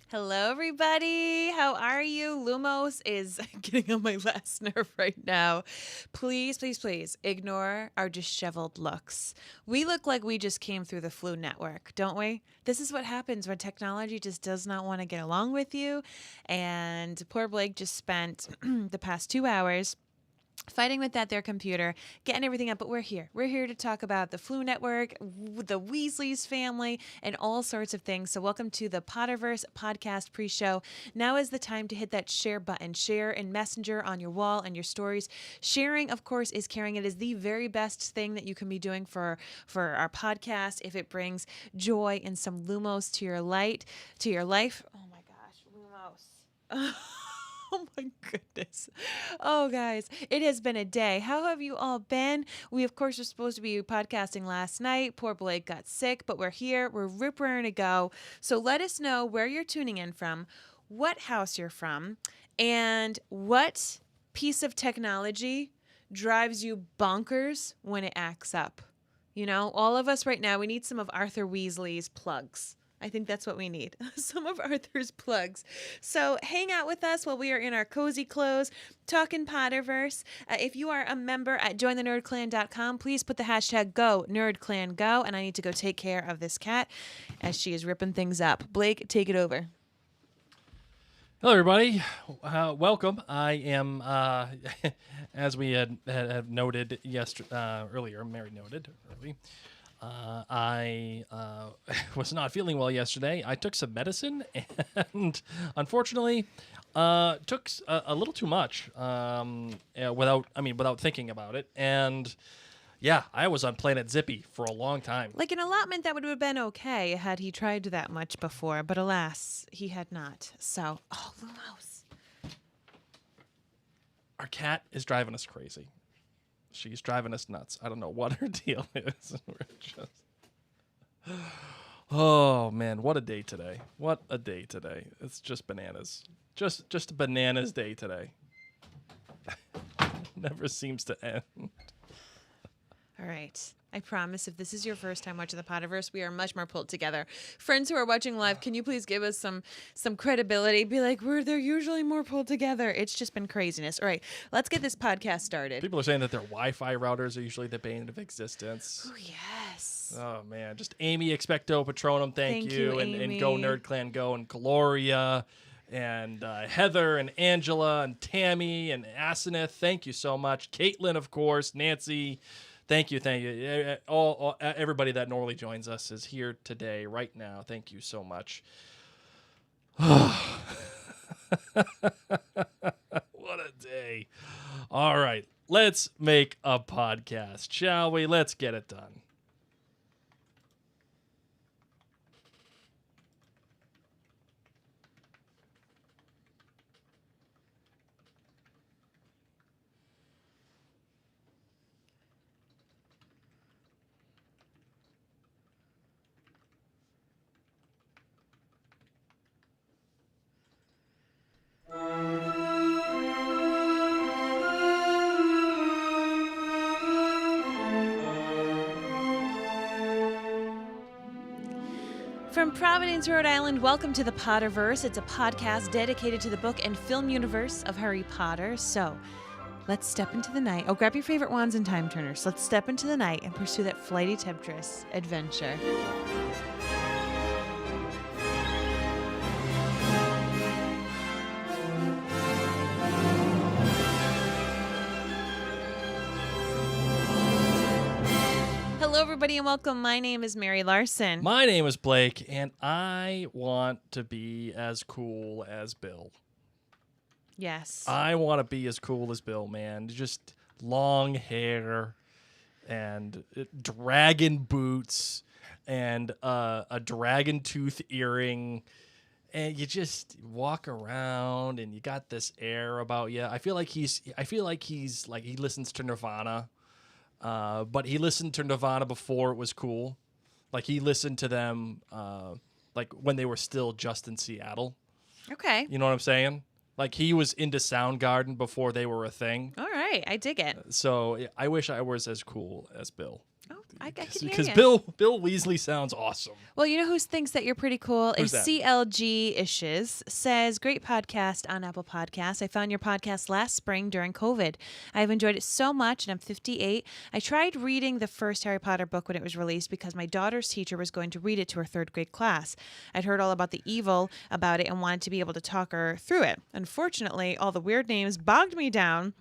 Hello, everybody. How are you? Lumos is getting on my last nerve right now. Please, please, please ignore our disheveled looks. We look like we just came through the flu network, don't we? This is what happens when technology just does not want to get along with you. And poor Blake just spent the past 2 hours fighting with their computer, getting everything up, but we're here. We're here to talk about the Flu Network, the Weasleys family, and all sorts of things. So welcome to the Potterverse podcast pre-show. Now is the time to hit that share button. Share in Messenger, on your wall, and your stories. Sharing, of course, is caring. It is the very best thing that you can be doing for our podcast if it brings joy and some lumos to your life. Oh my gosh, lumos. Oh my goodness. Oh, guys, it has been a day. How have you all been? We, of course, were supposed to be podcasting last night. Poor Blake got sick, but we're here. We're raring to go. So let us know where you're tuning in from, what house you're from, and what piece of technology drives you bonkers when it acts up. You know, all of us right now, we need some of Arthur Weasley's plugs. I think that's what we need. Some of Arthur's plugs. So hang out with us while we are in our cozy clothes, talking Potterverse. If you are a member at jointhenerdclan.com, please put the hashtag #GoNerdClanGo. And I need to go take care of this cat as she is ripping things up. Blake, take it over. Hello, everybody. Welcome. I am, as we had noted earlier, Mary noted early. I was not feeling well yesterday. I took some medicine and unfortunately took a little too much without thinking about it. And yeah, I was on Planet Zippy for a long time. Like an allotment that would have been okay had he tried that much before, but alas, he had not. So, oh, Lumos. Our cat is driving us crazy. She's driving us nuts. I don't know what her deal is. We're just... Oh, man, what a day today. What a day today. It's just bananas. Just a bananas day today. Never seems to end. All right. I promise if this is your first time watching the Potterverse, we are much more pulled together. Friends who are watching live, can you please give us some credibility? Be like, they're usually more pulled together. It's just been craziness. All right, let's get this podcast started. People are saying that their Wi-Fi routers are usually the bane of existence. Oh, yes. Oh, man. Just Amy Expecto Patronum, thank you. And Go Nerd Clan Go, and Gloria, and Heather, and Angela, and Tammy, and Aseneth. Thank you so much. Caitlin, of course. Nancy. Thank you. All everybody that normally joins us is here today, right now. Thank you so much. What a day. All right, let's make a podcast, shall we? Let's get it done. From Providence, Rhode Island, welcome to the Potterverse. It's a podcast dedicated to the book and film universe of Harry Potter. So let's step into the night. Oh, grab your favorite wands and time turners. Let's step into the night and pursue that flighty temptress adventure. Hello, everybody, and welcome. My name is Mary Larson. My name is Blake, and I want to be as cool as Bill. Yes. I want to be as cool as Bill, man. Just long hair and dragon boots and a dragon tooth earring. And you just walk around and you got this air about you. I feel like he listens to Nirvana. But he listened to Nirvana before it was cool. Like he listened to them like when they were still just in Seattle. Okay. You know what I'm saying? Like he was into Soundgarden before they were a thing. All right. I dig it. So I wish I was as cool as Bill. Oh, I can hear Because you. Bill Weasley sounds awesome. Well, you know who thinks that you're pretty cool Who's is that? CLG Ishes. Says, great podcast on Apple Podcasts. I found your podcast last spring during COVID. I've enjoyed it so much, and I'm 58. I tried reading the first Harry Potter book when it was released because my daughter's teacher was going to read it to her third grade class. I'd heard all about the evil about it and wanted to be able to talk her through it. Unfortunately, all the weird names bogged me down,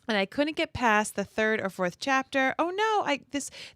and I couldn't get past the third or fourth chapter. Oh no!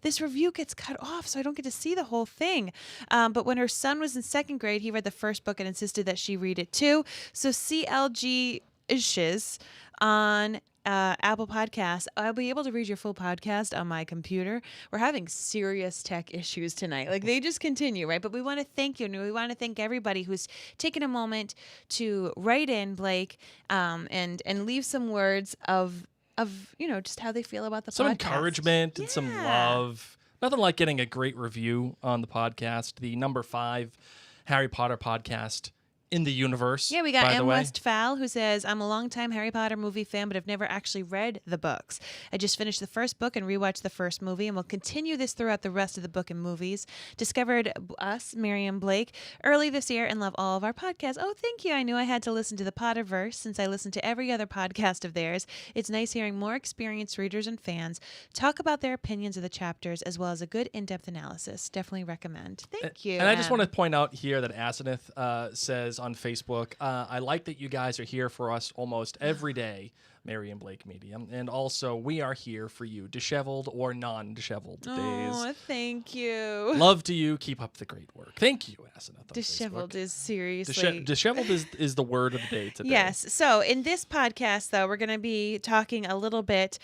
This review gets cut off, so I don't get to see the whole thing. But when her son was in second grade, he read the first book and insisted that she read it too. So CLG Ishes on Apple Podcasts. I'll be able to read your full podcast on my computer. We're having serious tech issues tonight. Like, they just continue, right? But we want to thank you, and we want to thank everybody who's taken a moment to write in, Blake, and leave some words of just how they feel about the Some podcast. encouragement and some love. Nothing like getting a great review on the podcast. The number 5 Harry Potter podcast in the universe. Yeah, we got by the M. way. Westphal, who says, I'm a longtime Harry Potter movie fan, but I've never actually read the books. I just finished the first book and rewatched the first movie, and will continue this throughout the rest of the book and movies. Discovered us, Maryanne Blake, early this year and love all of our podcasts. Oh, thank you. I knew I had to listen to the Potterverse since I listen to every other podcast of theirs. It's nice hearing more experienced readers and fans talk about their opinions of the chapters, as well as a good in-depth analysis. Definitely recommend. Thank you. And I just want to point out here that Asenath says on Facebook, I like that you guys are here for us almost every day, Maryanne Blake Medium. And also, we are here for you, disheveled or non-disheveled days. Oh, thank you. Love to you. Keep up the great work. Thank you, Asenath. Disheveled is seriously... Disheveled is the word of the day today. Yes. So in this podcast, though, we're going to be talking a little bit...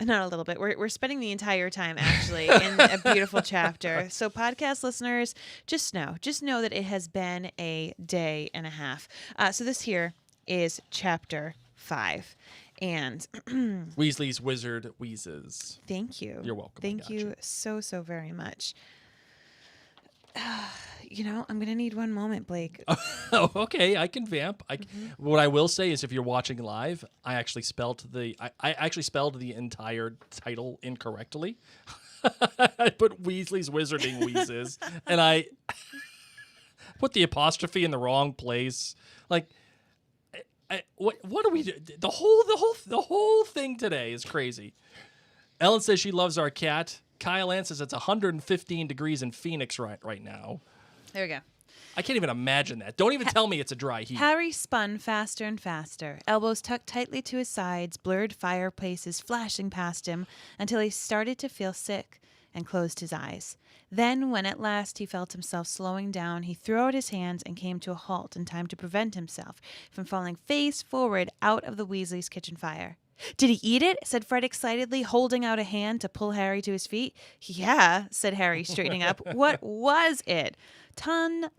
not a little bit. We're spending the entire time, actually, in a beautiful chapter. So podcast listeners, just know that it has been a day and a half. So this here is chapter 5. And Weasley's Wizard Wheezes. thank you. You're welcome. Thank you so very much. I'm going to need one moment, Blake. Oh, okay. I can vamp. What I will say is, if you're watching live, I actually spelled the entire title incorrectly. I put Weasley's Wizarding Wheezes, and I put the apostrophe in the wrong place. Like, what do we do? The whole thing today is crazy. Ellen says she loves our cat. Kyle Ann says it's 115 degrees in Phoenix right now. There we go. I can't even imagine that. Don't even tell me it's a dry heat. Harry spun faster and faster, elbows tucked tightly to his sides, blurred fireplaces flashing past him until he started to feel sick and closed his eyes. Then, when at last he felt himself slowing down, he threw out his hands and came to a halt in time to prevent himself from falling face forward out of the Weasleys' kitchen fire. "Did he eat it?" said Fred excitedly, holding out a hand to pull Harry to his feet. "Yeah," said Harry, straightening up. "What was it?" Tongue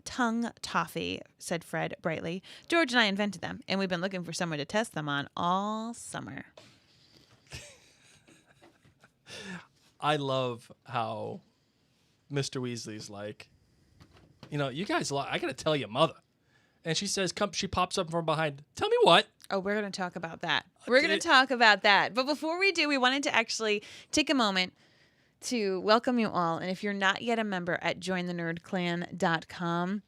toffee, said Fred brightly. "George and I invented them, and we've been looking for someone to test them on all summer." I love how Mr. Weasley's like, you guys, I got to tell your mother. And she says, she pops up from behind. Tell me what? Oh, we're going to talk about that. We're going to talk about that. But before we do, we wanted to actually take a moment to welcome you all. And if you're not yet a member at jointhenerdclan.com,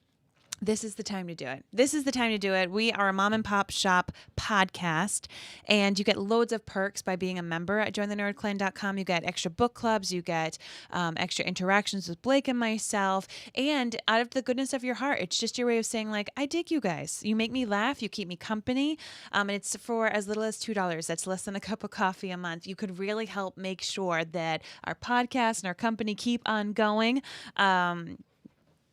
this is the time to do it. This is the time to do it. We are a mom and pop shop podcast, and you get loads of perks by being a member at jointhenerdclan.com. You get extra book clubs, you get extra interactions with Blake and myself, and out of the goodness of your heart, it's just your way of saying, like, I dig you guys. You make me laugh. You keep me company. And it's for as little as $2. That's less than a cup of coffee a month. You could really help make sure that our podcast and our company keep on going.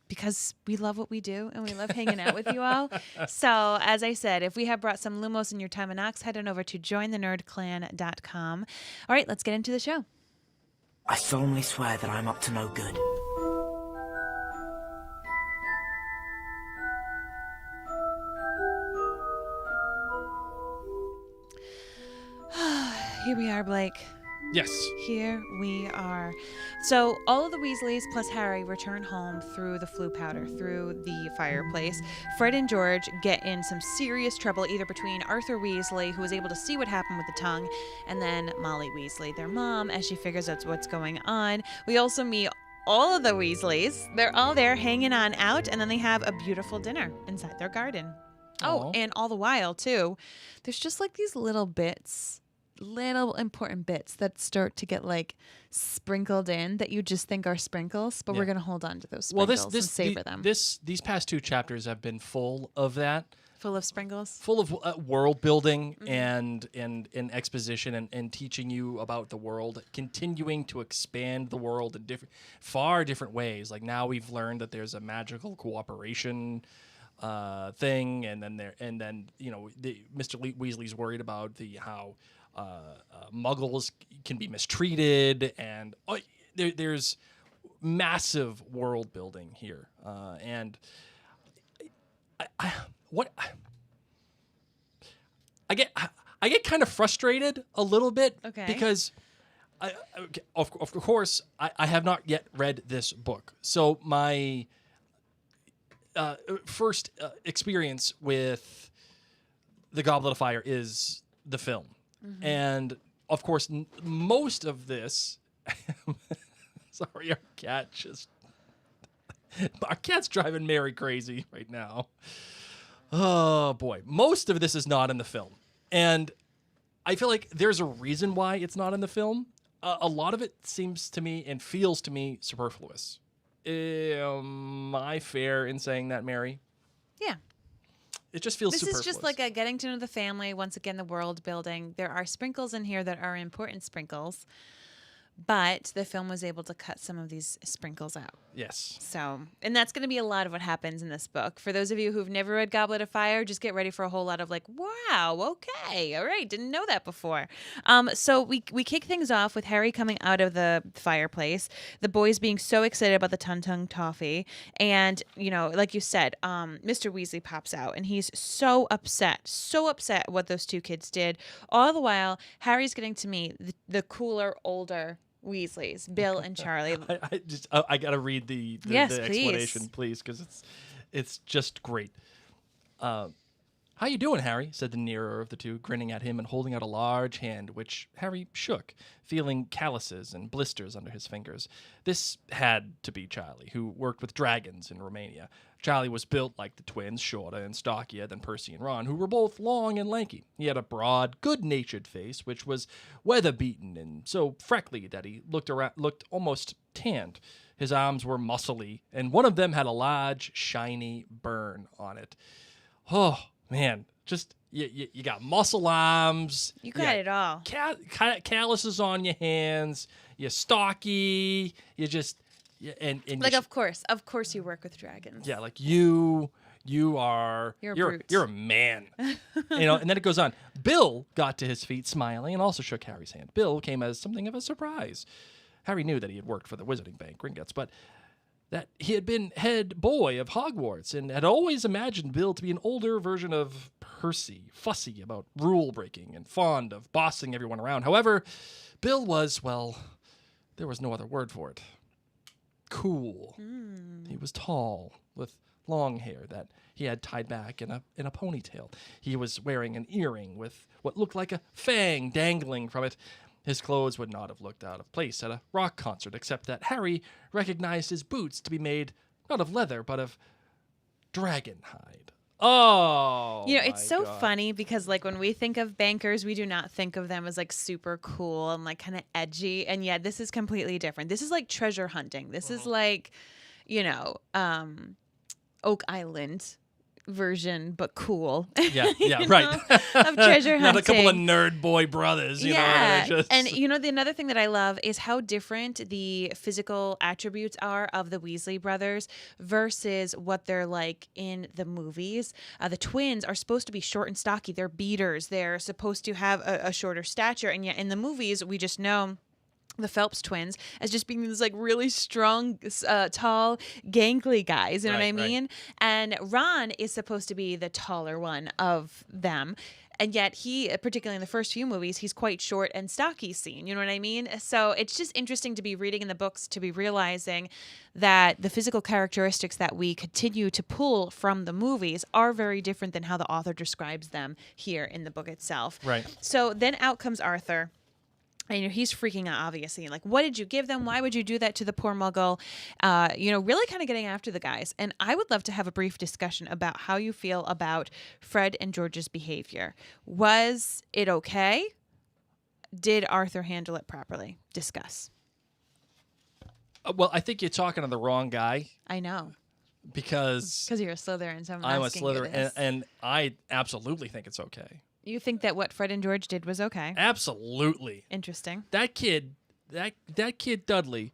Because we love what we do and we love hanging out with you all. So, as I said, if we have brought some lumos in your time and ox, head on over to jointhenerdclan.com. All right, let's get into the show. I solemnly swear that I'm up to no good. Here we are, Blake. Yes. Here we are. So all of the Weasleys plus Harry return home through the flue powder, through the fireplace. Fred and George get in some serious trouble, either between Arthur Weasley, who was able to see what happened with the tongue, and then Molly Weasley, their mom, as she figures out what's going on. We also meet all of the Weasleys. They're all there hanging on out, and then they have a beautiful dinner inside their garden. Oh, Aw. and all the while, too, there's just like these little bits, little important bits that start to get like sprinkled in that you just think are sprinkles, but we're going to hold on to those sprinkles and savor them. These past 2 chapters have been full of that. Full of sprinkles? Full of world building and exposition and teaching you about the world, continuing to expand the world in far different ways. Like now we've learned that there's a magical cooperation thing, and then Mr. Weasley's worried about how Muggles can be mistreated, and there's massive world building here, and I get kind of frustrated a little bit, because of course I have not yet read this book, so my first experience with the Goblet of Fire is the film. And of course, most of this. Sorry, our cat's driving Mary crazy right now. Oh boy, most of this is not in the film, and I feel like there's a reason why it's not in the film. A lot of it seems to me and feels to me superfluous. Am I fair in saying that, Mary? Yeah. It just feels superfluous. This is just like a getting to know the family. Once again, the world building. There are sprinkles in here that are important sprinkles, but the film was able to cut some of these sprinkles out. Yes. So, and that's going to be a lot of what happens in this book. For those of you who've never read Goblet of Fire, just get ready for a whole lot of like, wow, okay, all right, didn't know that before. So we kick things off with Harry coming out of the fireplace, the boys being so excited about the Tung Toffee, and, like you said, Mr. Weasley pops out, and he's so upset what those 2 kids did. All the while, Harry's getting to meet the cooler, older Weasleys, Bill and Charlie. I gotta read the explanation, please, because it's just great. How you doing, Harry? Said the nearer of the 2, grinning at him and holding out a large hand, which Harry shook, feeling calluses and blisters under his fingers. This had to be Charlie, who worked with dragons in Romania. Charlie was built like the twins, shorter and stockier than Percy and Ron, who were both long and lanky. He had a broad, good-natured face, which was weather-beaten and so freckly that he looked almost tanned. His arms were muscly, and one of them had a large, shiny burn on it. Oh, man, just you got muscle arms. You got it all. Calluses on your hands. You're stocky. You just... Yeah, and like, of course you work with dragons. Yeah, like you're a man. And then it goes on. Bill got to his feet smiling and also shook Harry's hand. Bill came as something of a surprise. Harry knew that he had worked for the Wizarding Bank, Gringotts, but that he had been head boy of Hogwarts and had always imagined Bill to be an older version of Percy, fussy about rule breaking and fond of bossing everyone around. However, Bill was, well, there was no other word for it. Cool. He was tall, with long hair that he had tied back in a ponytail. He was wearing an earring with what looked like a fang dangling from it. His clothes would not have looked out of place at a rock concert, except that Harry recognized his boots to be made not of leather, but of dragon hide. Oh, it's so funny because, like, when we think of bankers, we do not think of them as, like, super cool and, like, kind of edgy. And yet this is completely different. This is like treasure hunting. This is like, Oak Island version, but cool. Yeah, right. Of treasure hunting. Not a couple of nerd boy brothers, you know. And the another thing that I love is how different the physical attributes are of the Weasley brothers versus what they're like in the movies. The twins are supposed to be short and stocky. They're beaters. They're supposed to have a shorter stature, and yet in the movies we just know the Phelps twins as just being these like really strong, tall, gangly guys. You know what I mean? Right. And Ron is supposed to be the taller one of them. And yet he, particularly in the first few movies, he's quite short and stocky seen. You know what I mean? So it's just interesting to be reading in the books, to be realizing that the physical characteristics that we continue to pull from the movies are very different than how the author describes them here in the book itself. Right. So then out comes Arthur. And he's freaking out, obviously. Like, what did you give them? Why would you do that to the poor muggle? Really kind of getting after the guys. And I would love to have a brief discussion about how you feel about Fred and George's behavior. Was it okay? Did Arthur handle it properly? Discuss. Well, I think you're talking to the wrong guy. I know. Because you're a Slytherin, so I'm a asking you Slytherin, this. and I absolutely think it's okay. You think that what Fred and George did was okay? Absolutely. Interesting. That kid Dudley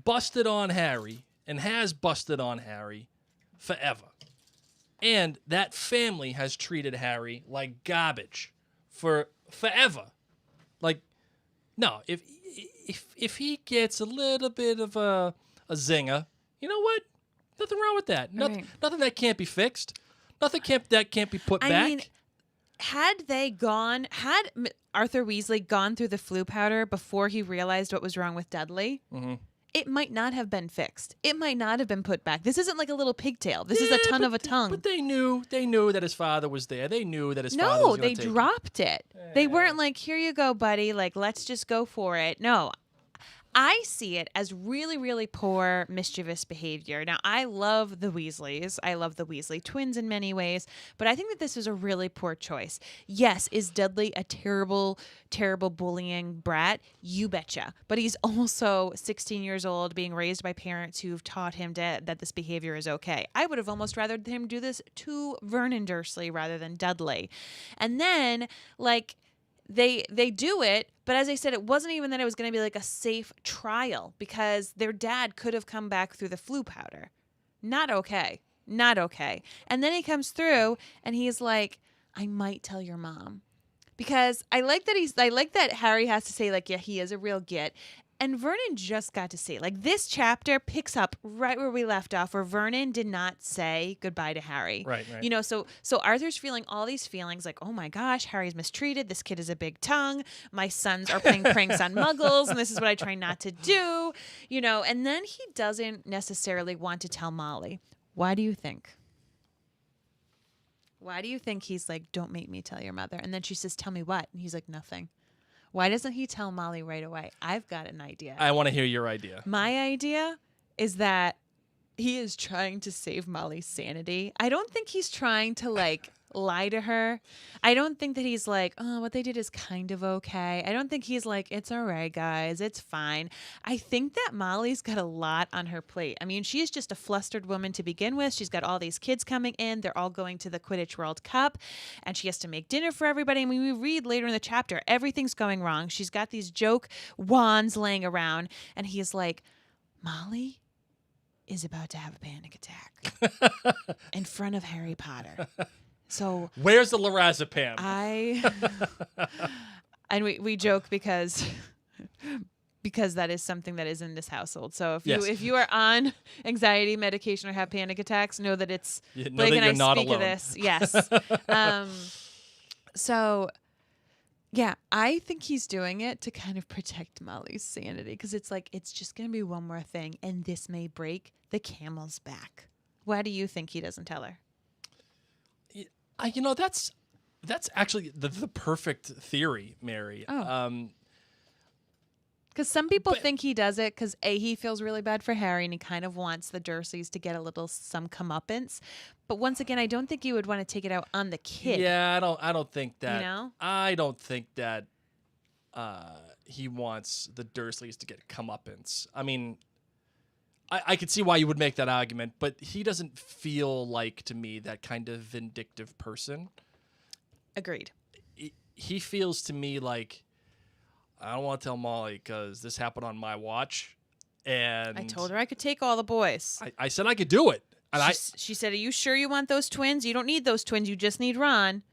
busted on Harry and has busted on Harry forever. And that family has treated Harry like garbage for forever. Like, no, if he gets a little bit of a zinger, you know what? Nothing wrong with that. Nothing that can't be fixed. Nothing that can't be put back. I mean, had Arthur Weasley gone through the flu powder before he realized what was wrong with Dudley, it might not have been fixed. It might not have been put back. This isn't like a little pigtail. This is a ton of a tongue. But they knew that his father was there. They knew that his father was going to take No, they dropped it. They weren't like, here you go, buddy. Like, let's just go for it. No. I see it as really, really poor, mischievous behavior. Now, I love the Weasleys. I love the Weasley twins in many ways, but I think that this is a really poor choice. Yes, is Dudley a terrible, terrible bullying brat? You betcha. But he's also 16 years old, being raised by parents who've taught him that this behavior is okay. I would have almost rather him do this to Vernon Dursley rather than Dudley. And then, like, they do it, but as I said, it wasn't even that it was going to be like a safe trial because their dad could have come back through the flu powder. Not okay. Not okay. And then he comes through and he's like, I might tell your mom. Because I like that Harry has to say, like, yeah, he is a real git. And Vernon just got to see, like, this chapter picks up right where we left off, where Vernon did not say goodbye to Harry. Right. You know, so Arthur's feeling all these feelings like, oh my gosh, Harry's mistreated. This kid is a big tongue. My sons are playing pranks on muggles, and this is what I try not to do. You know, and then he doesn't necessarily want to tell Molly. Why do you think? Why do you think he's like, don't make me tell your mother? And then she says, tell me what? And he's like, nothing. Why doesn't he tell Molly right away? I've got an idea. I want to hear your idea. My idea is that he is trying to save Molly's sanity. I don't think he's trying to, like, lie to her. I don't think that he's like, oh, what they did is kind of okay. I don't think he's like, it's all right, guys. It's fine. I think that Molly's got a lot on her plate. I mean, she is just a flustered woman to begin with. She's got all these kids coming in. They're all going to the Quidditch World Cup, and she has to make dinner for everybody. I mean, we read later in the chapter, everything's going wrong. She's got these joke wands laying around, and he's like, Molly is about to have a panic attack in front of Harry Potter. So where's the lorazepam? And we joke because that is something that is in this household. So if you are on anxiety medication or have panic attacks, know that it's Blake and I speak of this. Yes. So yeah, I think he's doing it to kind of protect Molly's sanity because it's like it's just going to be one more thing, and this may break the camel's back. Why do you think he doesn't tell her? You know, that's actually the perfect theory, Mary. Oh. Because some people think he does it because he feels really bad for Harry and he kind of wants the Dursleys to get some comeuppance. But once again, I don't think you would want to take it out on the kid. Yeah, I don't think that. You know? I don't think that he wants the Dursleys to get comeuppance. I mean, I could see why you would make that argument, but he doesn't feel like, to me, that kind of vindictive person. Agreed. He feels to me like, I don't want to tell Molly because this happened on my watch. And I told her I could take all the boys. I said I could do it. And she said, are you sure you want those twins? You don't need those twins. You just need Ron.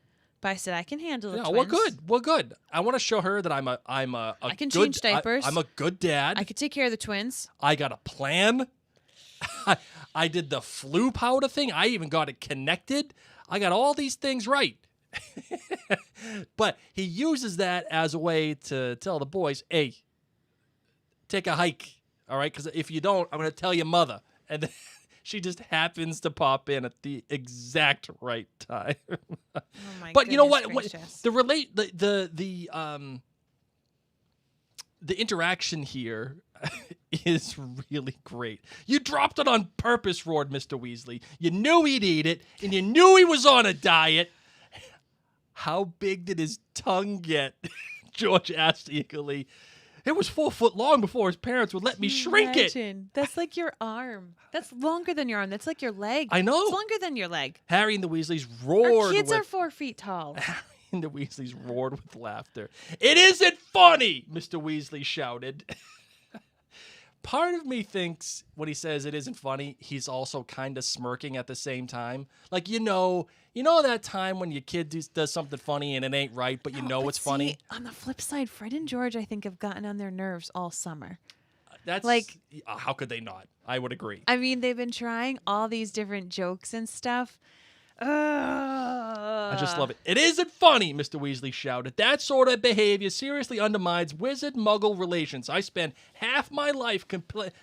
But I said, I can handle the twins. We're good. I want to show her that I'm a I can good, change diapers. I'm a good dad. I could take care of the twins. I got a plan. I did the flu powder thing. I even got it connected. I got all these things right. But he uses that as a way to tell the boys, hey, take a hike, all right? Because if you don't, I'm going to tell your mother. And then she just happens to pop in at the exact right time. Oh my but you know what? gracious. The interaction here is really great. You dropped it on purpose, roared Mr. Weasley. You knew he'd eat it, and you knew he was on a diet. How big did his tongue get? George asked eagerly. It was 4 foot long before his parents would let me shrink it. That's like your arm. That's longer than your arm. That's like your leg. I know. It's longer than your leg. Harry and the Weasleys roared. Our kids with... are 4 feet tall. Harry and the Weasleys roared with laughter. It isn't funny, Mr. Weasley shouted. Part of me thinks when he says it isn't funny, he's also kind of smirking at the same time. Like, you know that time when your kid does something funny and it ain't right, but you know it's funny? On the flip side, Fred and George, I think, have gotten on their nerves all summer. That's like, how could they not? I would agree. I mean, they've been trying all these different jokes and stuff. I just love it. It isn't funny, Mr. Weasley shouted. That sort of behavior seriously undermines wizard-muggle relations. I spent half my life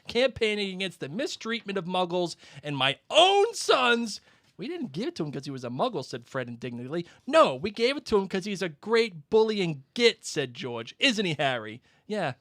campaigning against the mistreatment of muggles and my own sons. We didn't give it to him because he was a muggle, said Fred indignantly. No, we gave it to him because he's a great bullying git, said George. Isn't he, Harry? Yeah.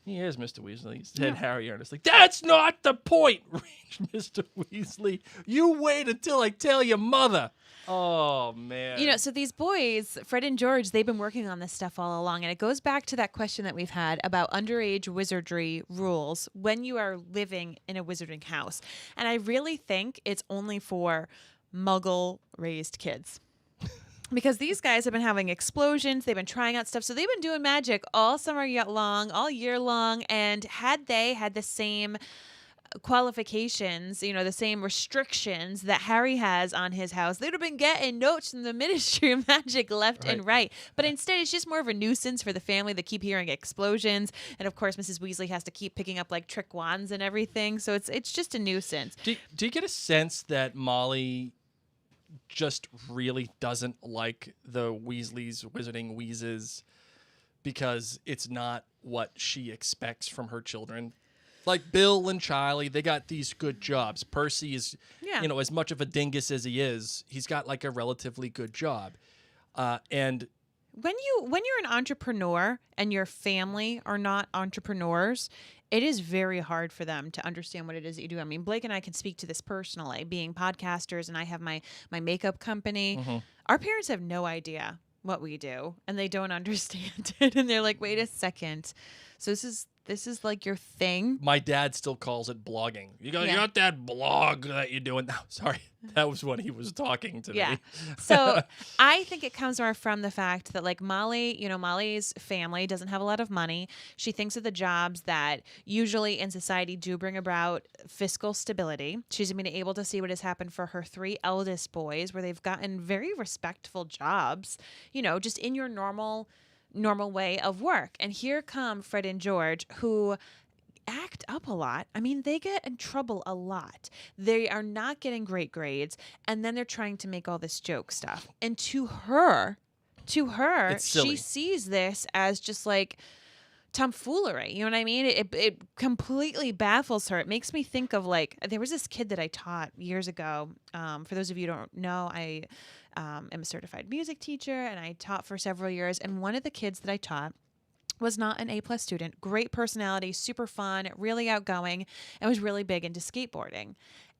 He is, Mr. Weasley, said Harry earnestly. That's not the point, raged Mr. Weasley. You wait until I tell your mother. Oh, man. You know, so these boys, Fred and George, they've been working on this stuff all along. And it goes back to that question that we've had about underage wizardry rules when you are living in a wizarding house. And I really think it's only for Muggle-raised kids. Because these guys have been having explosions. They've been trying out stuff. So they've been doing magic all summer long, all year long. And had they had the same qualifications, the same restrictions that Harry has on his house, they'd have been getting notes from the Ministry of Magic left and right. But instead, it's just more of a nuisance for the family that keep hearing explosions. And of course, Mrs. Weasley has to keep picking up like trick wands and everything. So it's just a nuisance. Do you get a sense that Molly just really doesn't like the Weasleys wizarding Wheezes because it's not what she expects from her children? Like Bill and Charlie, they got these good jobs. Percy is, as much of a dingus as he is, he's got like a relatively good job. And when you're an entrepreneur and your family are not entrepreneurs, it is very hard for them to understand what it is that you do. I mean, Blake and I can speak to this personally, being podcasters, and I have my makeup company. Mm-hmm. Our parents have no idea what we do, and they don't understand it. And they're like, wait a second. So this is like your thing? My dad still calls it blogging. You got that blog that you're doing. No, sorry. That was when he was talking to me. So I think it comes more from the fact that like Molly, Molly's family doesn't have a lot of money. She thinks of the jobs that usually in society do bring about fiscal stability. She's been able to see what has happened for her 3 eldest boys where they've gotten very respectful jobs, just in your normal way of work. And here come Fred and George, who act up a lot. I mean, they get in trouble a lot. They are not getting great grades, and then they're trying to make all this joke stuff. And to her, she sees this as just like tomfoolery. You know what I mean? It completely baffles her. It makes me think of like, there was this kid that I taught years ago. For those of you who don't know, I am a certified music teacher, and I taught for several years. And one of the kids that I taught was not an A+ student. Great personality, super fun, really outgoing, and was really big into skateboarding.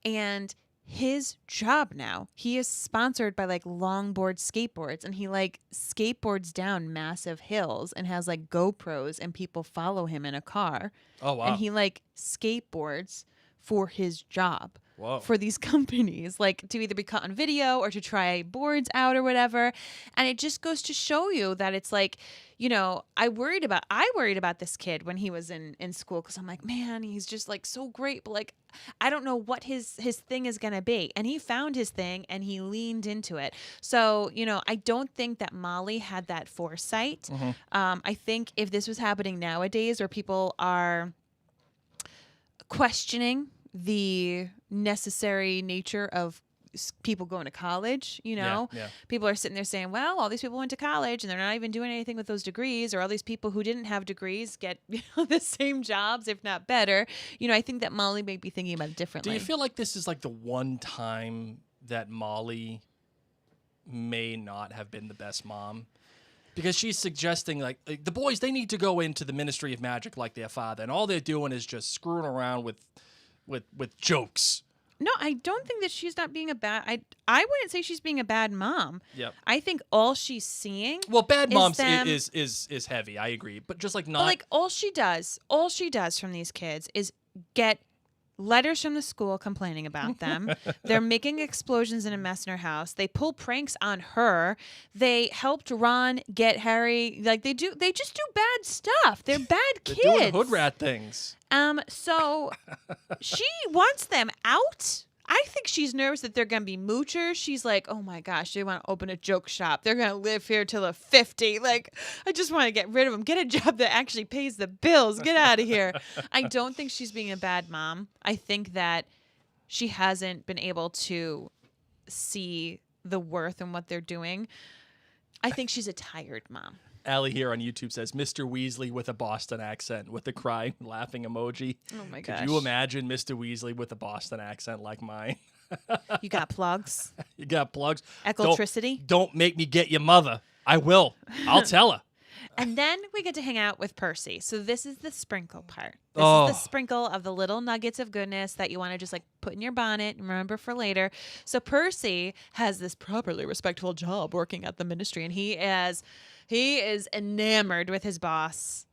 And his job now, he is sponsored by like longboard skateboards, and he like skateboards down massive hills and has like GoPros, and people follow him in a car. Oh, wow. And he like skateboards for his job. Whoa. For these companies, like to either be caught on video or to try boards out or whatever. And it just goes to show you that it's like, I worried about this kid when he was in school, because I'm like, man, he's just like so great, but like I don't know what his thing is gonna be. And he found his thing and he leaned into it. So, I don't think that Molly had that foresight. Mm-hmm. I think if this was happening nowadays where people are questioning the necessary nature of people going to college, you know? Yeah. People are sitting there saying, well, all these people went to college and they're not even doing anything with those degrees, or all these people who didn't have degrees get the same jobs, if not better. You know, I think that Molly may be thinking about it differently. Do you feel like this is like the one time that Molly may not have been the best mom? Because she's suggesting, like, the boys, they need to go into the Ministry of Magic like their father, and all they're doing is just screwing around with jokes. No, I don't think that she's not being a bad... I wouldn't say she's being a bad mom. Yep. I think all she's seeing... Well, bad moms them, is heavy, I agree. But just like not... But like all she does from these kids is get letters from the school complaining about them. They're making explosions in a mess in her house. They pull pranks on her. They helped Ron get Harry. Like they just do bad stuff. They're bad kids. They're doing hood rat things. So she wants them out. I think she's nervous that they're going to be moochers. She's like, oh my gosh, they want to open a joke shop. They're going to live here till they're 50. Like, I just want to get rid of them. Get a job that actually pays the bills. Get out of here. I don't think she's being a bad mom. I think that she hasn't been able to see the worth in what they're doing. I think she's a tired mom. Allie here on YouTube says, Mr. Weasley with a Boston accent with the crying, laughing emoji. Oh my gosh. Could you imagine Mr. Weasley with a Boston accent like mine? You got plugs? You got plugs? Eclectricity? Don't make me get your mother. I will. I'll tell her. And then we get to hang out with Percy. So this is the sprinkle part. This Oh. is the sprinkle of the little nuggets of goodness that you want to just like put in your bonnet and remember for later. So Percy has this properly respectful job working at the ministry, and he is enamored with his boss.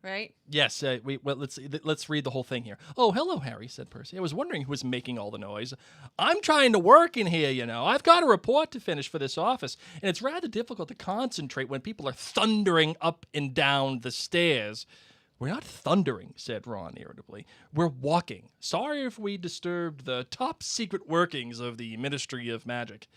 Right? Yes. Let's read the whole thing here. Oh, hello, Harry, said Percy. I was wondering who was making all the noise. I'm trying to work in here, you know. I've got a report to finish for this office, and it's rather difficult to concentrate when people are thundering up and down the stairs. We're not thundering, said Ron irritably. We're walking. Sorry if we disturbed the top secret workings of the Ministry of Magic.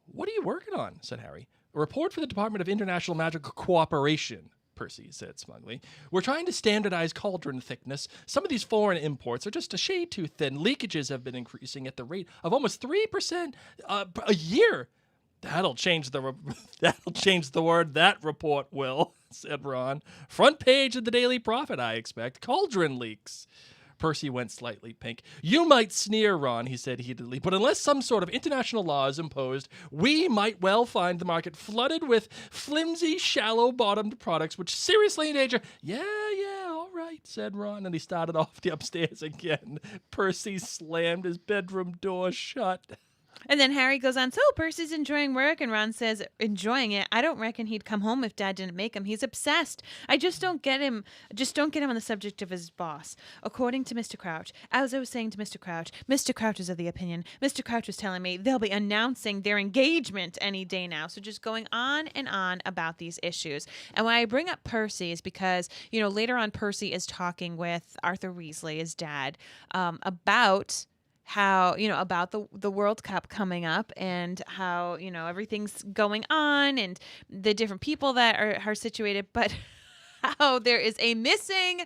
What are you working on? Said Harry. A report for the Department of International Magical Cooperation, Percy said smugly. We're trying to standardize cauldron thickness. Some of these foreign imports are just a shade too thin. Leakages have been increasing at the rate of almost 3% a year. That'll change the word that report will, said Ron. Front page of the Daily Prophet, I expect. Cauldron leaks. Percy went slightly pink. You might sneer, Ron, he said heatedly, but unless some sort of international law is imposed, we might well find the market flooded with flimsy, shallow-bottomed products which seriously endanger... Yeah, all right, said Ron, and he started off the upstairs again. Percy slammed his bedroom door shut. And then Harry goes on, so Percy's enjoying work, and Ron says, enjoying it. I don't reckon he'd come home if Dad didn't make him. He's obsessed. I just don't get him on the subject of his boss. According to Mr. Crouch, as I was saying to Mr. Crouch is of the opinion. Mr. Crouch was telling me they'll be announcing their engagement any day now. So just going on and on about these issues. And when I bring up Percy is because, you know, later on Percy is talking with Arthur Weasley, his dad, about how, you know, about the World Cup coming up and how, you know, everything's going on and the different people that are situated, but how there is a missing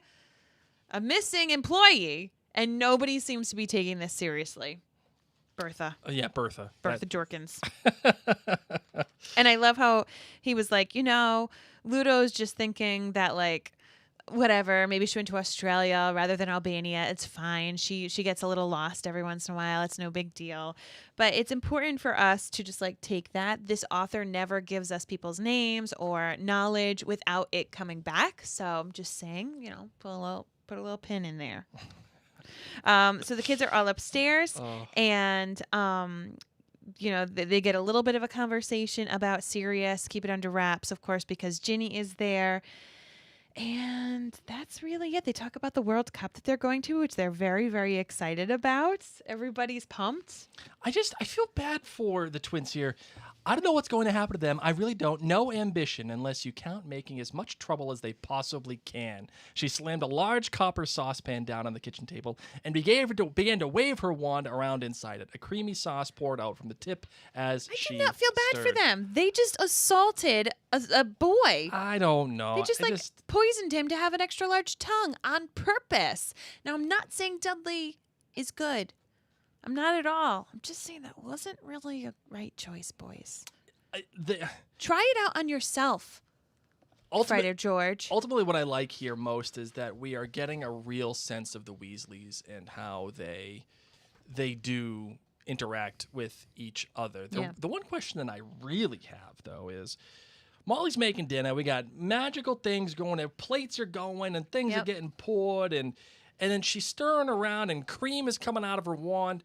employee and nobody seems to be taking this seriously. Bertha. Yeah, Bertha. Bertha Jorkins. And I love how he was like, you know, Ludo's just thinking that like, whatever, maybe she went to Australia rather than Albania. It's fine. She gets a little lost every once in a while. It's no big deal. But it's important for us to just like take that. This author never gives us people's names or knowledge without it coming back. So I'm just saying, you know, put a little pin in there. So the kids are all upstairs and you know, they get a little bit of a conversation about Sirius. Keep it under wraps, of course, because Ginny is there. And that's really it. They talk about the World Cup that they're going to, which they're very, very excited about. Everybody's pumped. I feel bad for the twins here. I don't know what's going to happen to them. I really don't. No ambition unless you count making as much trouble as they possibly can. She slammed a large copper saucepan down on the kitchen table and began to wave her wand around inside it. A creamy sauce poured out from the tip as she I do not feel bad stirred. for them. They just assaulted a boy. I don't know. They just poisoned him to have an extra large tongue on purpose. Now, I'm not saying Dudley is good. I'm not at all. I'm just saying that wasn't really a right choice, boys. Try it out on yourself, Fighter George. Ultimately, what I like here most is that we are getting a real sense of the Weasleys and how they do interact with each other. The one question that I really have, though, is Molly's making dinner. We got magical things going. Plates are going and things are getting poured. And then she's stirring around and cream is coming out of her wand.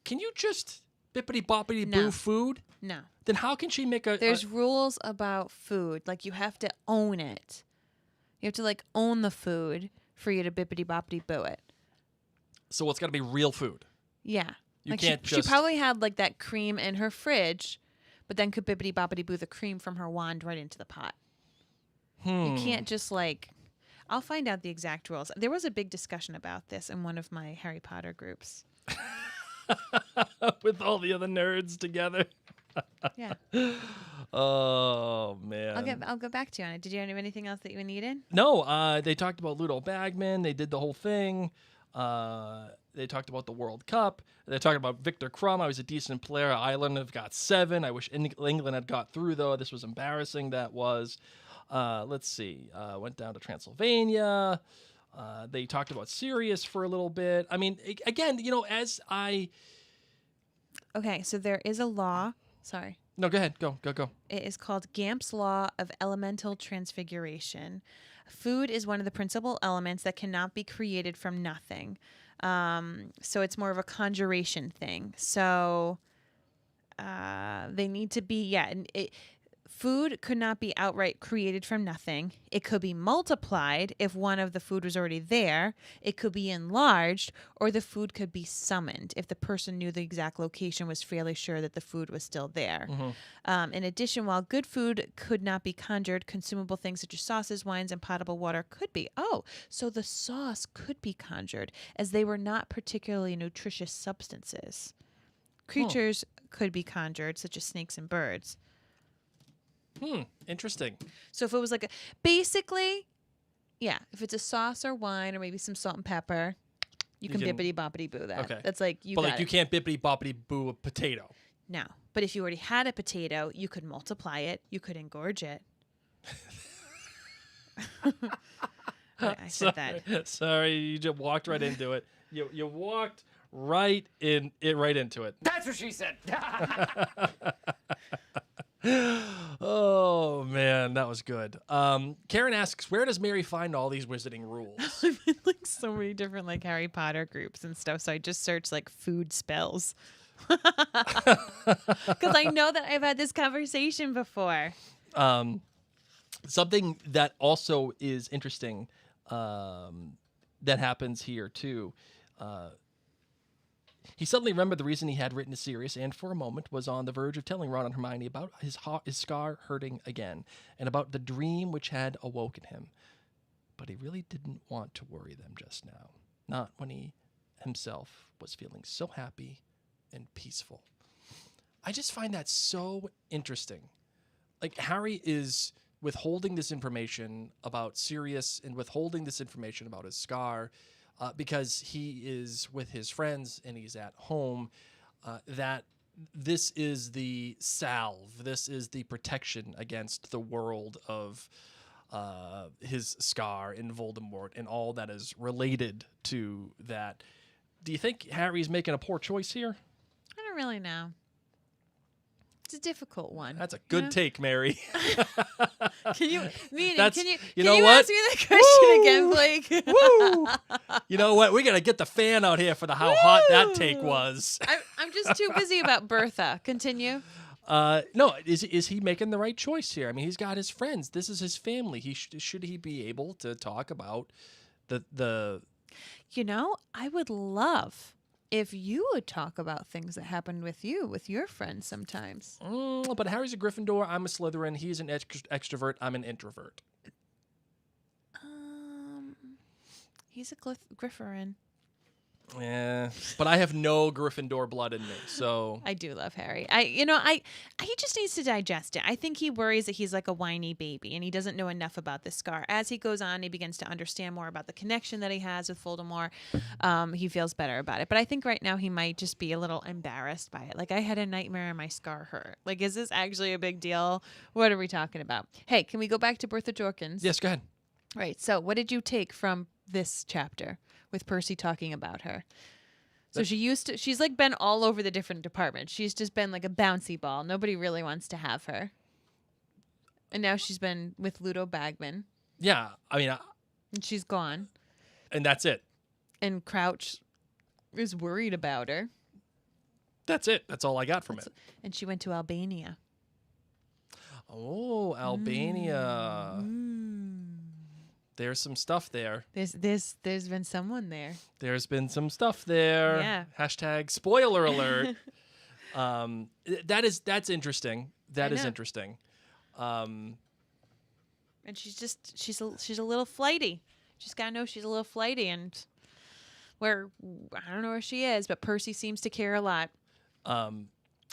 Can you just bippity-boppity-boo food? No. Then how can she make There's rules about food. Like, you have to own it. You have to, like, own the food for you to bippity-boppity-boo it. So it's got to be real food. Yeah. You like can't she probably had, like, that cream in her fridge, but then could bippity-boppity-boo the cream from her wand right into the pot. You can't just, like... I'll find out the exact rules. There was a big discussion about this in one of my Harry Potter groups. With all the other nerds together. Yeah. Oh, man. I'll go back to you on it. Did you have anything else that you needed? No, they talked about Ludo Bagman. They did the whole thing. They talked about the World Cup. They talked about Victor Crumb. I was a decent player. Ireland have got 7. I wish England had got through, though. This was embarrassing. That was. Let's see. Went down to Transylvania. They talked about Sirius for a little bit. I mean, again, as I... Okay, so there is a law. Sorry. No, go ahead. Go. It is called Gamp's Law of Elemental Transfiguration. Food is one of the principal elements that cannot be created from nothing. So it's more of a conjuration thing. So they need to be, food could not be outright created from nothing. It could be multiplied if one of the food was already there. It could be enlarged, or the food could be summoned if the person knew the exact location, was fairly sure that the food was still there. In addition, while good food could not be conjured, consumable things such as sauces, wines, and potable water could be. Oh, so the sauce could be conjured, as they were not particularly nutritious substances. Creatures could be conjured, such as snakes and birds. Interesting. So if it was like if it's a sauce or wine or maybe some salt and pepper, you can bippity-boppity-boo that. Okay. That's like, you can't bippity-boppity-boo a potato. No. But if you already had a potato, you could multiply it. You could engorge it. I said that. Sorry, you just walked right into it. You walked right into it. That's what she said. Oh, man, that was good. Karen asks, where does Mary find all these wizarding rules? I'm in like so many different like Harry Potter groups and stuff, so I just search like food spells. Because I know that I've had this conversation before. Something that also is interesting that happens here, too. He suddenly remembered the reason he had written to Sirius and, for a moment, was on the verge of telling Ron and Hermione about his scar hurting again and about the dream which had awoken him. But he really didn't want to worry them just now, not when he himself was feeling so happy and peaceful. I just find that so interesting. Like, Harry is withholding this information about Sirius and withholding this information about his scar because he is with his friends and he's at home, that this is the salve, this is the protection against the world of his scar and Voldemort and all that is related to that. Do you think Harry's making a poor choice here? I don't really know. It's a difficult one. That's a good take, Mary. Can you ask me what? that question again, Blake? Woo! You know what? We got to get the fan out here for how hot that take was. I'm just too busy about Bertha. Continue. No, is he making the right choice here? I mean, he's got his friends. This is his family. Should he be able to talk about the? You know, I would love if you would talk about things that happened with your friends sometimes. But Harry's a Gryffindor. I'm a Slytherin. He's an extrovert. I'm an introvert. He's a Gryffindor. Yeah, but I have no Gryffindor blood in me, so I do love Harry. He just needs to digest it. I think he worries that he's like a whiny baby and he doesn't know enough about this scar. As he goes on, he begins to understand more about the connection that he has with Voldemort. He feels better about it. But I think right now he might just be a little embarrassed by it. Like, I had a nightmare and my scar hurt. Like, is this actually a big deal? What are we talking about? Hey, can we go back to Bertha Jorkins? yes, go ahead. Right. So what did you take from this chapter with Percy talking about her? So she's like been all over the different departments. She's just been like a bouncy ball. Nobody really wants to have her. And now she's been with Ludo Bagman. Yeah, I mean, And she's gone. and that's it. And Crouch is worried about her. That's it. That's all I got from it. And she went to Albania. Oh, Albania. There's some stuff there. There's been someone there. There's been some stuff there. Yeah. Hashtag spoiler alert. That's interesting. That is know. interesting. And she's a little flighty. She's gotta know she's a little flighty, and I don't know where she is, but Percy seems to care a lot.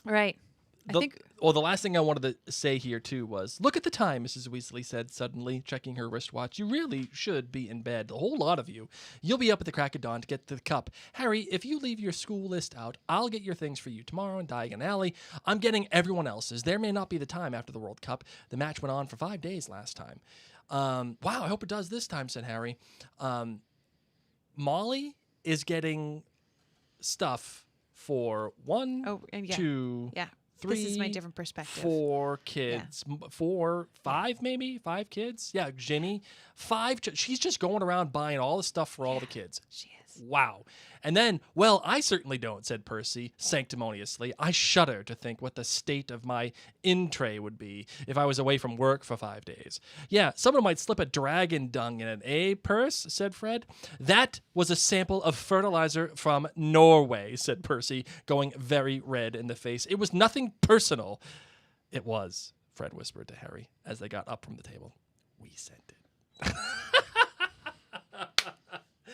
Right. The last thing I wanted to say here, too, was, look at the time, Mrs. Weasley said suddenly, checking her wristwatch. You really should be in bed, a whole lot of you. You'll be up at the crack of dawn to get to the cup. Harry, if you leave your school list out, I'll get your things for you tomorrow in Diagon Alley. I'm getting everyone else's. There may not be the time after the World Cup. The match went on for 5 days last time. Wow, I hope it does this time, said Harry. Molly is getting stuff for 2... Yeah. 3, this is my different perspective. 4 kids, 4, 5 maybe, 5 kids. Yeah, Ginny, 5. She's just going around buying all the stuff for all the kids. She is. Wow. And then, well, I certainly don't, said Percy sanctimoniously. I shudder to think what the state of my in-tray would be if I was away from work for 5 days. Yeah, someone might slip a dragon dung in it, Perce? Said Fred. That was a sample of fertilizer from Norway, said Percy, going very red in the face. It was nothing personal. It was, Fred whispered to Harry as they got up from the table. We sent it.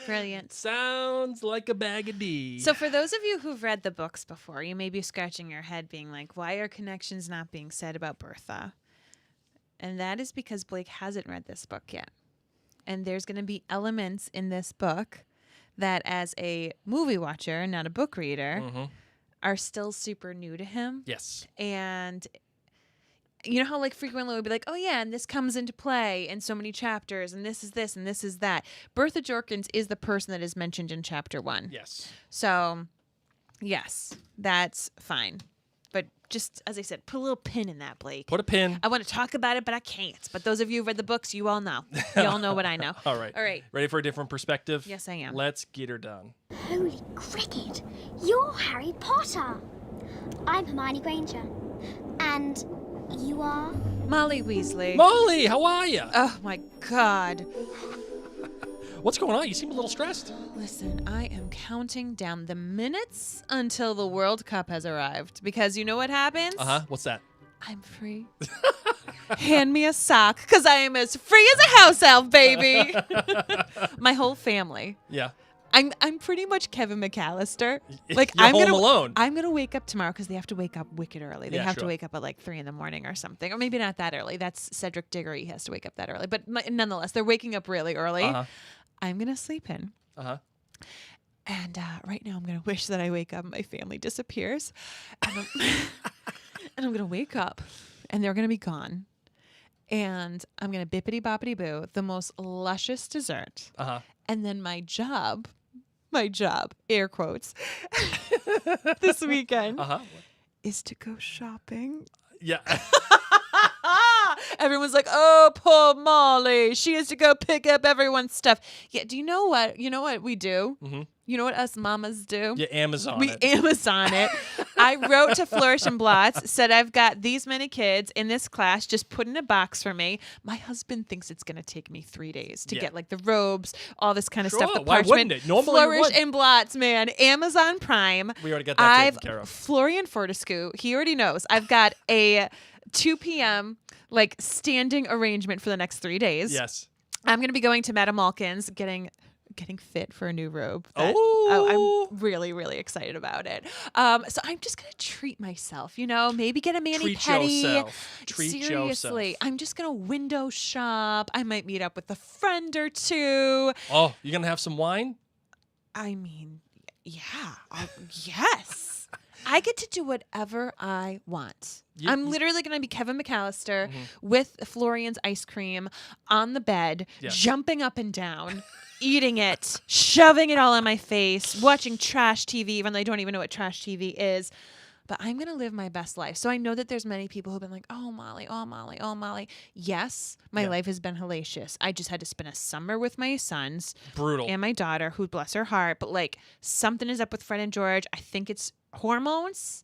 Brilliant. Sounds like a bag of D. So for those of you who've read the books before, you may be scratching your head being like, why are connections not being said about Bertha? And that is because Blake hasn't read this book yet. And there's going to be elements in this book that, as a movie watcher, not a book reader, are still super new to him. Yes. And you know how like frequently we'll be like, oh yeah, and this comes into play in so many chapters, and this is this, and this is that. Bertha Jorkins is the person that is mentioned in chapter 1. Yes. So, yes, that's fine. But just, as I said, put a little pin in that, Blake. Put a pin. I want to talk about it, but I can't. But those of you who've read the books, you all know. You all know what I know. All right. All right. Ready for a different perspective? Yes, I am. Let's get her done. Holy cricket! You're Harry Potter! I'm Hermione Granger. And you are? Molly Weasley. Molly, how are you? Oh, my God. What's going on? You seem a little stressed. Listen, I am counting down the minutes until the World Cup has arrived. Because you know what happens? What's that? I'm free. Hand me a sock, because I am as free as a house elf, baby. My whole family. Yeah. I'm pretty much Kevin McAllister. Like I'm home alone. I'm gonna wake up tomorrow because they have to wake up wicked early. They Yeah, have sure. to wake up at like 3 a.m. or something, or maybe not that early. That's Cedric Diggory. He has to wake up that early, but nonetheless, they're waking up really early. I'm gonna sleep in. And right now, I'm gonna wish that I wake up and my family disappears, and I'm gonna wake up, and they're gonna be gone. And I'm gonna bippity boppity boo the most luscious dessert, and then my job, air quotes, this weekend is to go shopping. Yeah. Everyone's like, oh, poor Molly. She has to go pick up everyone's stuff. Yeah, do you know what? You know what we do? You know what us mamas do? You Amazon We it. Amazon it. I wrote to Flourish and Blots, said I've got these many kids in this class, just put in a box for me. My husband thinks it's going to take me 3 days to get like the robes, all this kind of stuff. The Why wouldn't it? Normally Flourish it would. and Blots, man. Amazon Prime. We already got that taken care of. Florian Fortescue, he already knows. I've got a 2 p.m. like standing arrangement for the next 3 days. Yes. I'm going to be going to Madame Malkin's, getting getting fit for a new robe. Oh. I'm really, really excited about it. So I'm just going to treat myself, maybe get a mani-pedi. Treat Seriously, yourself. I'm just going to window shop. I might meet up with a friend or two. Oh, you're going to have some wine? I mean, yeah. Yes. I get to do whatever I want. I'm literally going to be Kevin McAllister with Florian's ice cream on the bed, jumping up and down, eating it, shoving it all in my face, watching trash TV, even though I don't even know what trash TV is. But I'm going to live my best life. So I know that there's many people who've been like, oh, Molly, oh, Molly, oh, Molly. Yes, my life has been hellacious. I just had to spend a summer with my sons. Brutal. And my daughter, who bless her heart. But like something is up with Fred and George. I think it's hormones.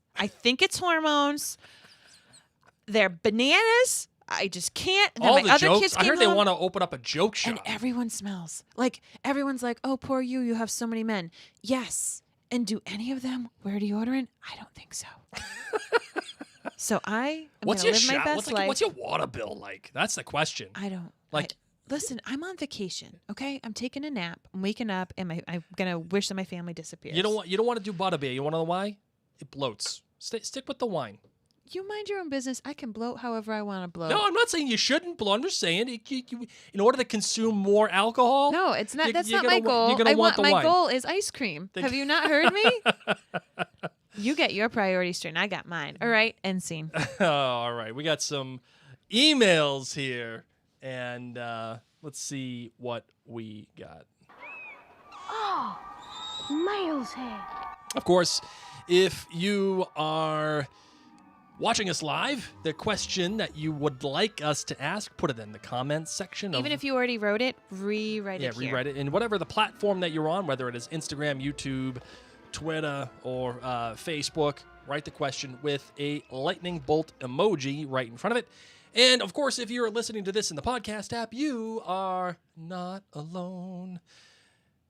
They're bananas. I just can't. And then All my the other jokes. kids I came heard they home, want to open up a joke shop. and everyone smells. Like everyone's like, oh, poor you. You have so many men. Yes. And do any of them wear deodorant? I don't think so. So I'm going to live my best life. What's your water bill like? That's the question. I don't. Like, listen, I'm on vacation, okay? I'm taking a nap. I'm waking up, and I'm going to wish that my family disappears. you don't want to do butterbeer. You want to know why? It bloats. Stick with the wine. You mind your own business. I can bloat however I want to bloat. No, I'm not saying you shouldn't blow. I'm just saying in order to consume more alcohol. No, it's not. That's you're not my gonna goal. You're gonna want the my wine. goal is ice cream. Have you not heard me? You get your priorities straight. I got mine. All right, end scene. All right, we got some emails here, and let's see what we got. Oh, Mail's here. Of course, if you are watching us live, the question that you would like us to ask, put it in the comments section. Even if you already wrote it, rewrite it here. Rewrite it. And whatever the platform that you're on, whether it is Instagram, YouTube, Twitter, or Facebook, write the question with a lightning bolt emoji right in front of it. And, of course, if you're listening to this in the podcast app, you are not alone.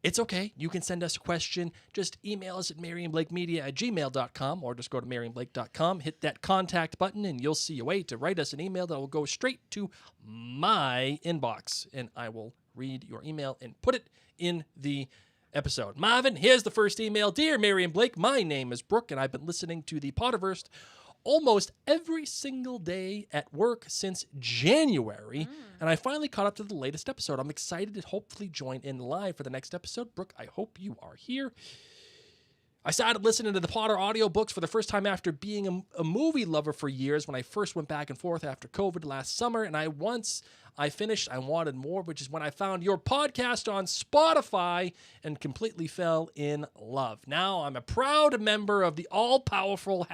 It's okay. You can send us a question. Just email us at MaryanneBlakeMedia@gmail.com or just go to MaryanneBlake.com, hit that contact button, and you'll see a way to write us an email that will go straight to my inbox. And I will read your email and put it in the episode. Marvin, here's the first email. Dear Maryanne Blake, my name is Brooke, and I've been listening to the Potterverse almost every single day at work since January, and I finally caught up to the latest episode. I'm excited to hopefully join in live for the next episode. Brooke, I hope you are here. I started listening to the Potter audiobooks for the first time after being a movie lover for years when I first went back and forth after COVID last summer, and once I finished, I wanted more, which is when I found your podcast on Spotify and completely fell in love. Now I'm a proud member of the all-powerful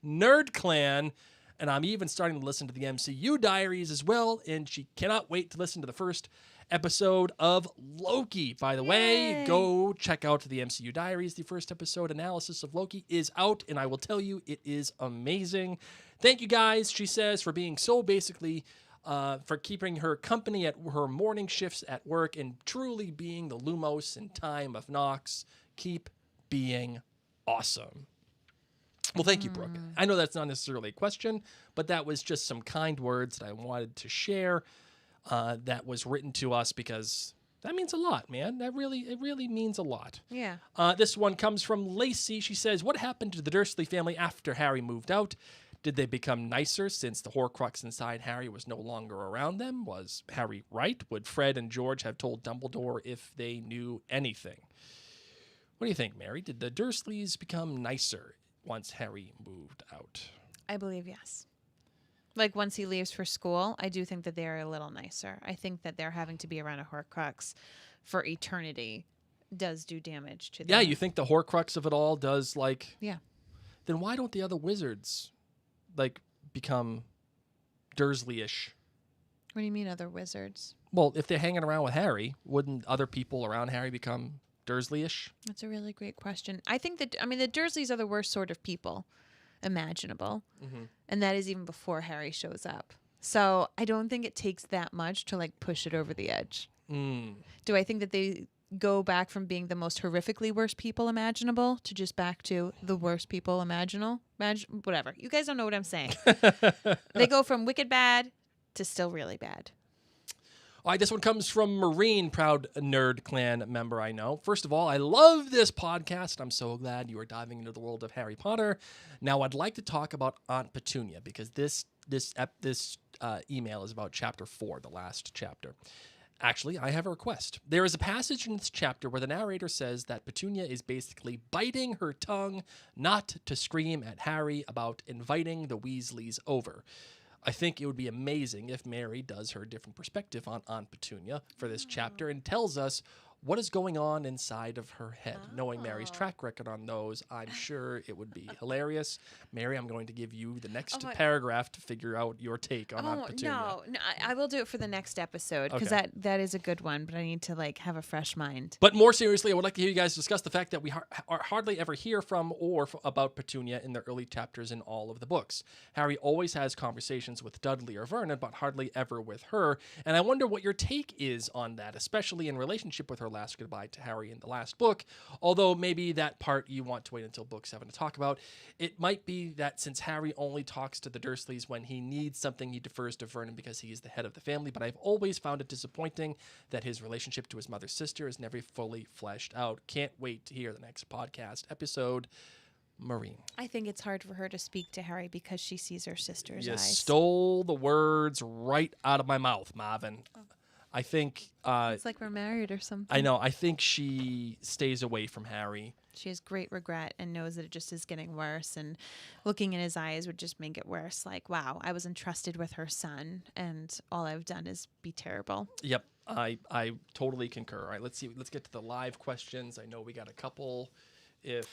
#NerdClan, and I'm even starting to listen to the MCU Diaries as well, and she cannot wait to listen to the first episode of Loki. By the way, go check out the MCU Diaries. The first episode analysis of Loki is out, and I will tell you, it is amazing. Thank you guys, she says, for being so basically... for keeping her company at her morning shifts at work and truly being the Lumos in time of Nox. Keep being awesome. Well, thank you, Brooke. I know that's not necessarily a question, but that was just some kind words that I wanted to share that was written to us because that means a lot, man. It really means a lot. Yeah. This one comes from Lacey. She says, what happened to the Dursley family after Harry moved out? Did they become nicer since the Horcrux inside Harry was no longer around them? Was Harry right? Would Fred and George have told Dumbledore if they knew anything? What do you think, Mary? Did the Dursleys become nicer once Harry moved out? I believe yes. Like once he leaves for school, I do think that they're a little nicer. I think that they're having to be around a Horcrux for eternity does do damage to them. Yeah, you think the Horcrux of it all does Yeah. Then why don't the other wizards become Dursley-ish? What do you mean other wizards? Well, if they're hanging around with Harry, wouldn't other people around Harry become Dursley-ish? That's a really great question. I think that, the Dursleys are the worst sort of people imaginable. Mm-hmm. And that is even before Harry shows up. So I don't think it takes that much to push it over the edge. Do I think that they go back from being the most horrifically worst people imaginable to just back to the worst people imaginable? Whatever. You guys don't know what I'm saying. They go from wicked bad to still really bad. All right, this one comes from Marine, proud Nerd Clan member I know. First of all, I love this podcast. I'm so glad you are diving into the world of Harry Potter. Now, I'd like to talk about Aunt Petunia because this email is about chapter 4, the last chapter. Actually, I have a request. There is a passage in this chapter where the narrator says that Petunia is basically biting her tongue not to scream at Harry about inviting the Weasleys over. I think it would be amazing if Mary does her different perspective on Aunt Petunia for this chapter and tells us what is going on inside of her head. Knowing Mary's track record on those, I'm sure it would be hilarious. Mary, I'm going to give you the next paragraph to figure out your take on Aunt Petunia. No, I will do it for the next episode because that is a good one, but I need to have a fresh mind. But more seriously, I would like to hear you guys discuss the fact that we hardly ever hear from about Petunia in the early chapters in all of the books. Harry always has conversations with Dudley or Vernon, but hardly ever with her. And I wonder what your take is on that, especially in relationship with her last goodbye to Harry in the last book, although maybe that part you want to wait until book 7 to talk about. It might be that since Harry only talks to the Dursleys when he needs something, he defers to Vernon because he is the head of the family, but I've always found it disappointing that his relationship to his mother's sister is never fully fleshed out. Can't wait to hear the next podcast episode. Marine. I think it's hard for her to speak to Harry because she sees her sister's You eyes. stole the words right out of my mouth, Marvin. I think... it's like we're married or something. I know. I think she stays away from Harry. She has great regret and knows that it just is getting worse. And looking in his eyes would just make it worse. Like, wow, I was entrusted with her son, and all I've done is be terrible. Yep. I totally concur. All right, let's get to the live questions. I know we got a couple.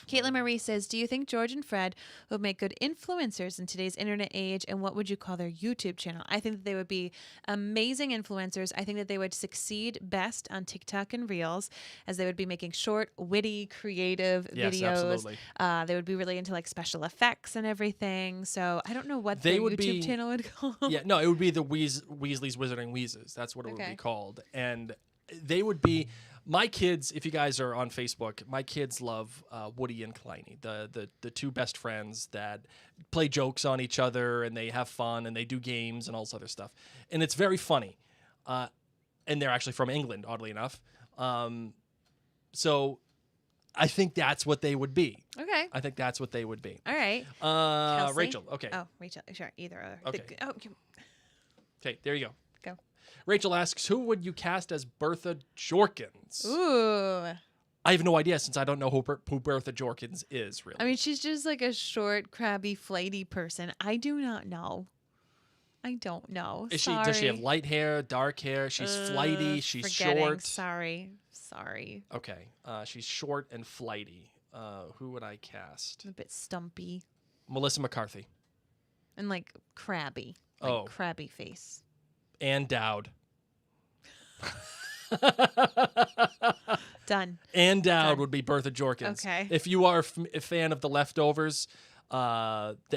Caitlin Marie says, do you think George and Fred would make good influencers in today's internet age, and what would you call their YouTube channel? I think that they would be amazing influencers. I think that they would succeed best on TikTok and Reels, as they would be making short, witty, creative videos. Absolutely. They would be really into special effects and everything. So I don't know what their YouTube channel would call. Yeah, no, it would be the Weasley's Wizarding Wheezes. That's what it would be called. And they would be... My kids, if you guys are on Facebook, my kids love Woody and Kleiny, the two best friends that play jokes on each other, and they have fun, and they do games and all this other stuff. And it's very funny. And they're actually from England, oddly enough. So I think that's what they would be. Okay. I think that's what they would be. All right. Rachel, okay. Oh, Rachel. Sure, either or. Okay. Okay, there you go. Go. Rachel asks, who would you cast as Bertha Jorkins? Ooh. I have no idea since I don't know who Bertha Jorkins is, really. I mean, she's just like a short, crabby, flighty person. I do not know. I don't know. Does she have light hair, dark hair? She's flighty. She's short. Sorry. Okay. She's short and flighty. Who would I cast? A bit stumpy. Melissa McCarthy. And crabby. Crabby face. Ann Dowd. Done. Ann Dowd would be Bertha Jorkins. Okay. If you are a fan of The Leftovers,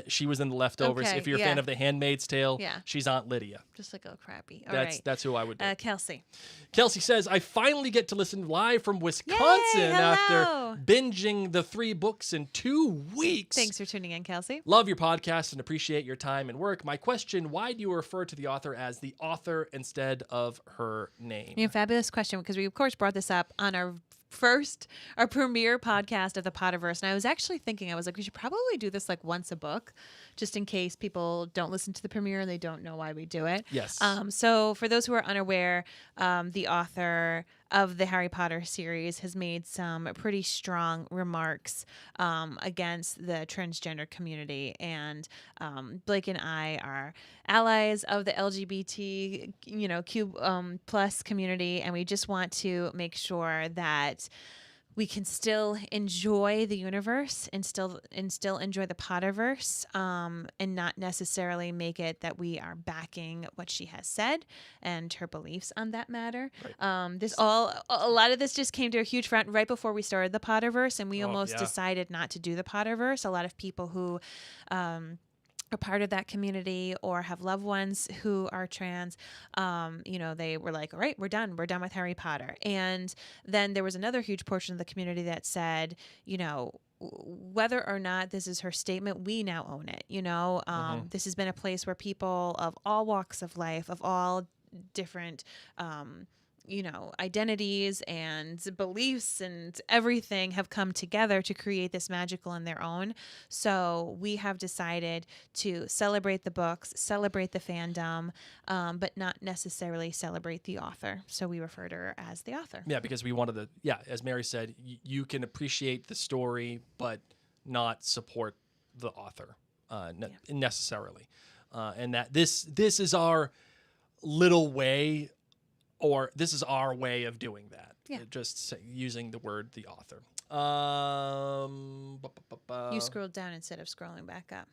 she was in The Leftovers. Okay, if you're a fan of The Handmaid's Tale, she's Aunt Lydia. Just a crabby. All right. That's who I would do. Kelsey. Kelsey says, I finally get to listen live from Wisconsin after binging the 3 books in 2 weeks. Thanks for tuning in, Kelsey. Love your podcast and appreciate your time and work. My question, why do you refer to the author as the author instead of her name? Fabulous question, because we, of course, brought this up on our premiere podcast of the Potterverse. And I was actually thinking, we should probably do this once a book, just in case people don't listen to the premiere and they don't know why we do it. Yes. So for those who are unaware, the author of the Harry Potter series has made some pretty strong remarks against the transgender community. And Blake and I are allies of the LGBT, Q plus community, and we just want to make sure that we can still enjoy the universe and still enjoy the Potterverse, and not necessarily make it that we are backing what she has said and her beliefs on that matter. Right. A lot of this just came to a huge front right before we started the Potterverse, and we almost decided not to do the Potterverse. A lot of people who are part of that community or have loved ones who are trans, they were like, all right, we're done with Harry Potter. And then there was another huge portion of the community that said, whether or not this is her statement, we now own it. This has been a place where people of all walks of life, of all different identities and beliefs and everything have come together to create this magical on their own. So we have decided to celebrate the books, celebrate the fandom, but not necessarily celebrate the author. So we refer to her as the author. Yeah, because we wanted to, as Mary said, you can appreciate the story, but not support the author necessarily. And that this is our little way, or this is our way of doing that. Yeah. Just using the word the author. You scrolled down instead of scrolling back up.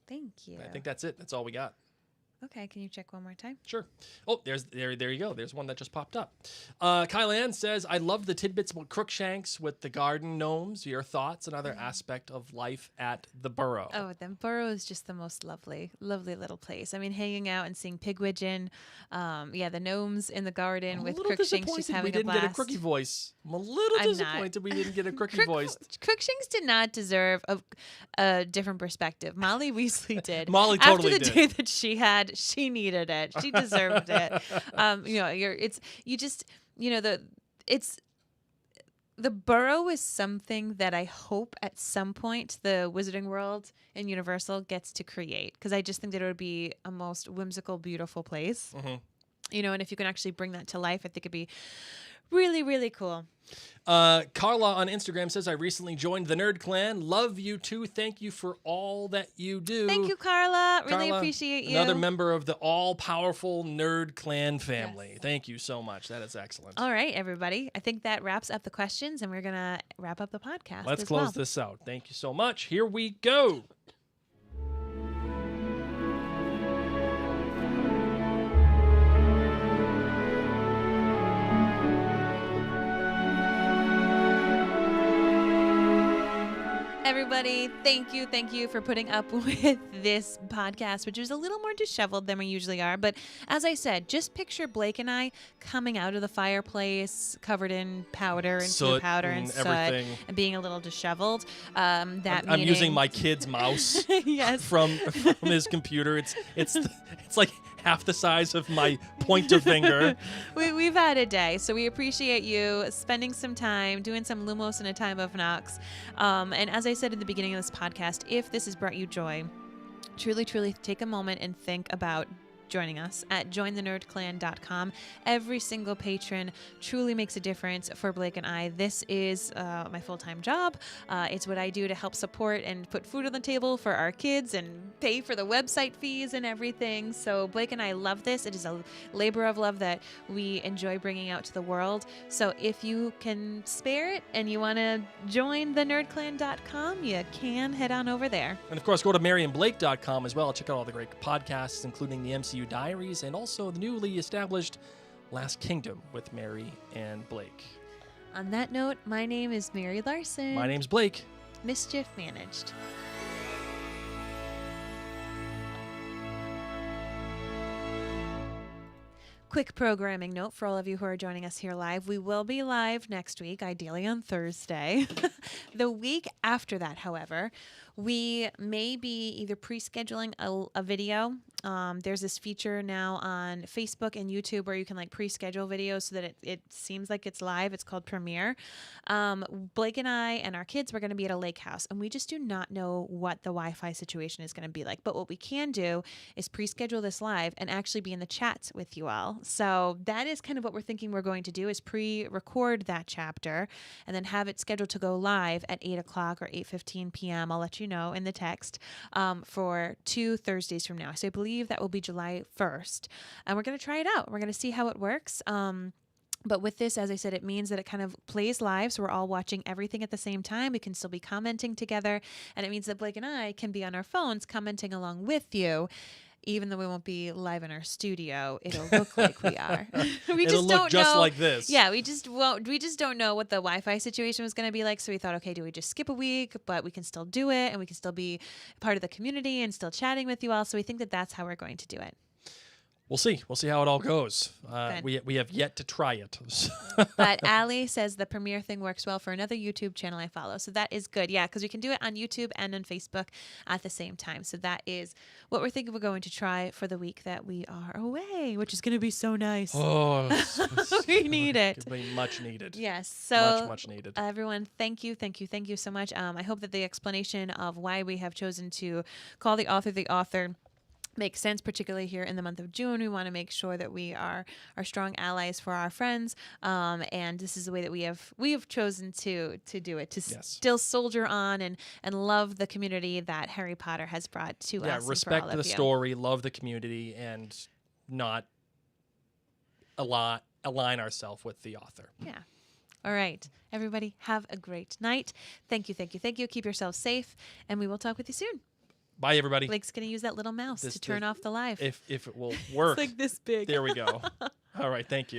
Thank you. I think that's it. That's all we got. Okay, can you check one more time? Sure. Oh, there you go. There's one that just popped up. Kyle Ann says, I love the tidbits about Crookshanks with the garden gnomes. Your thoughts, another aspect of life at the Burrow. Oh, the Burrow is just the most lovely, lovely little place. I mean, hanging out and seeing Pigwidgeon. The gnomes in the garden with Crookshanks just having a blast. We didn't get a Crookie voice. I'm a little disappointed we didn't get a Crookie voice. Crookshanks did not deserve a different perspective. Molly Weasley did. Molly totally did. After the day that she had, she needed it. She deserved it. The Burrow is something that I hope at some point the Wizarding World and Universal gets to create, because I just think that it would be a most whimsical, beautiful place. Mm-hmm. And if you can actually bring that to life, I think it'd be really, really cool. Carla on Instagram says, I recently joined the Nerd Clan. Love you too. Thank you for all that you do. Thank you, Carla. Really appreciate you. Another member of the all-powerful Nerd Clan family. Yes. Thank you so much. That is excellent. All right, everybody. I think that wraps up the questions, and we're going to wrap up the podcast. Let's close this out. Thank you so much. Here we go. Everybody, thank you for putting up with this podcast, which is a little more disheveled than we usually are. But as I said, just picture Blake and I coming out of the fireplace covered in powder and soot powder and soot and being a little disheveled. I'm using my kid's mouse yes. from his computer. It's like half the size of my pointer finger. We've had a day, so we appreciate you spending some time doing some Lumos in a time of Nox. And as I said in the beginning of this podcast, if this has brought you joy, truly, truly take a moment and think about joining us at jointhenerdclan.com. Every single patron truly makes a difference for Blake and I. This is my full-time job. It's what I do to help support and put food on the table for our kids and pay for the website fees and everything. So Blake and I love this. It is a labor of love that we enjoy bringing out to the world. So if you can spare it and you want to join thenerdclan.com, you can head on over there. And of course, go to maryandblake.com as well. Check out all the great podcasts, including the MCU Diaries and also the newly established Last Kingdom with Mary and Blake. On that note, my name is Mary Larson. My name's Blake. Mischief managed. Quick programming note for all of you who are joining us here live. We will be live next week, ideally on Thursday. The week after that, however, we may be either pre-scheduling a video. There's this feature now on Facebook and YouTube where you can pre-schedule videos so that it seems like it's live. It's called Premiere. Blake and I and our kids were going to be at a lake house, and we just do not know what the Wi-Fi situation is going to be like. But what we can do is pre-schedule this live and actually be in the chats with you all. So that is kind of what we're thinking we're going to do, is pre-record that chapter and then have it scheduled to go live at 8 o'clock or 8:15 p.m. I'll let you know in the text for 2 Thursdays from now. So I believe that will be July 1st. And we're going to try it out. We're going to see how it works. But with this, as I said, it means that it kind of plays live, so we're all watching everything at the same time. We can still be commenting together, and it means that Blake and I can be on our phones commenting along with you. Even though we won't be live in our studio, it'll look like we are. It'll look just like this. Yeah, we just don't know what the Wi-Fi situation was going to be like. So we thought, okay, do we just skip a week? But we can still do it, and we can still be part of the community and still chatting with you all. So we think that that's how we're going to do it. We'll see. We'll see how it all goes. Good. We have yet to try it. But Allie says the premiere thing works well for another YouTube channel I follow. So that is good. Yeah, because we can do it on YouTube and on Facebook at the same time. So that is what we're thinking we're going to try for the week that we are away, which is going to be so nice. Oh, We need it. It'll be much needed. Yes. So much needed. everyone, thank you so much. I hope that the explanation of why we have chosen to call the author makes sense, particularly here in the month of June. We want to make sure that we are strong allies for our friends, and this is the way that we have chosen to do it, to still soldier on and love the community that Harry Potter has brought to us. Yeah, and for respect all of the you. story, love the community, and not align ourselves with the author. Yeah. All right, everybody, have a great night. Thank you. Keep yourselves safe, and we will talk with you soon. Bye, everybody. Blake's going to use that little mouse to turn off the live. If it will work. It's like this big. There we go. All right, thank you.